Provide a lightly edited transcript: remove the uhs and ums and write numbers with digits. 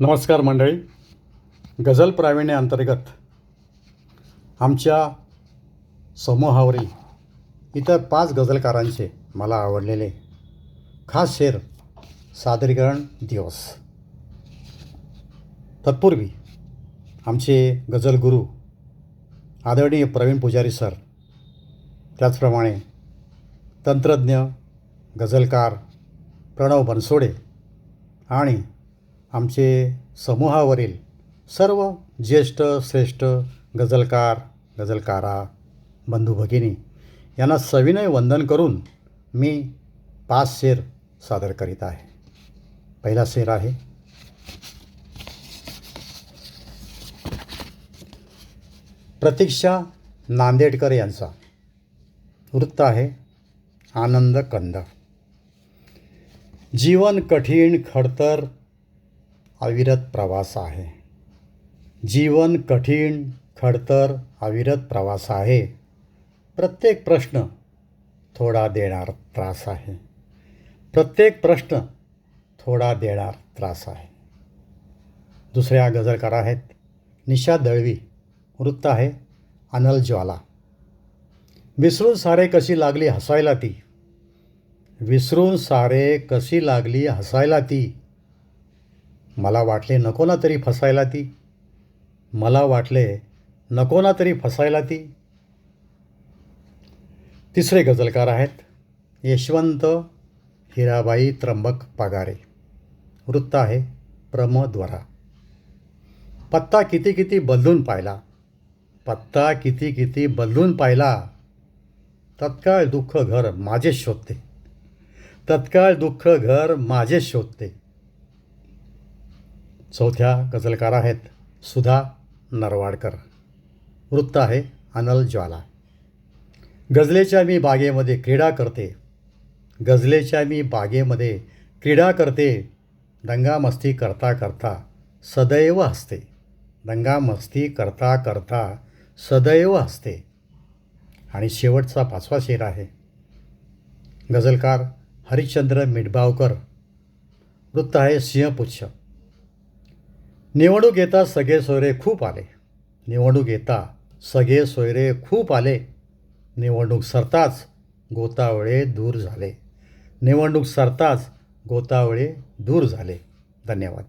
नमस्कार मंडळी. गझल प्रावीण्य अंतर्गत आमच्या समूहावरील इतर 5 गझलकारांचे मला आवडलेले खास शेर सादरीकरण दिवस. तत्पूर्वी आमचे गझल गुरु आदरणीय प्रवीण पुजारी सर, त्याचप्रमाणे तंत्रज्ञ गझलकार प्रणव बनसोडे आणि आमचे समूहावरील सर्व ज्येष्ठ श्रेष्ठ गझलकार गझलकारा बंधू भगिनी यांना सविनय वंदन करून मी 5 शेर सादर करीत आहे. पहिला शेर आहे, प्रतीक्षा नांदेडकर यांचा. वृत्त आहे आनंद कंद. जीवन कठीण खडतर अविरत प्रवास आहे. जीवन कठीण खडतर अविरत प्रवास आहे. प्रत्येक प्रश्न थोडा देणार त्रास आहे. प्रत्येक प्रश्न थोडा देणार त्रास आहे. दुसऱ्या गझलकार आहेत निशा दळवी. वृत्त आहे अनल ज्वाला. विसरून सारे कशी लागली हसायला ती. विसरून सारे कशी लागली हसायला ती. मला वाटले नको ना तरी फसायला ती. मला वाटले नको ना तरी फसायला ती. तिसरे गझलकार आहेत यशवंत हिराबाई त्र्यंबक पगारे. वृत्त आहे प्रमद्वरा. पत्ता किती किती बदलून पाहिला. पत्ता किती किती बदलून पाहिला. तत्काळ दुःख घर माझे शोधते. तत्काळ दुःख घर माझे शोधते. चौथ्या गझलकार आहेत सुधा नरवाडकर. वृत्त आहे अनल ज्वाला. गझलेच्या मी बागेमध्ये क्रीडा करते. गझलेच्या मी बागेमध्ये क्रीडा करते. दंगामस्ती करता करता सदैव हसते. दंगामस्ती करता करता सदैव हसते. आणि शेवटचा 5वा शेर आहे गझलकार हरिश्चंद्र मिठबावकर. वृत्त आहे सिंहपुच्छ. निवडणूक येता सगळे सोयरे खूप आले. निवडणूक येता सगळे सोयरे खूप आले. निवडणूक सरताच गोतावळे दूर झाले. निवडणूक सरताच गोतावळे दूर झाले. धन्यवाद.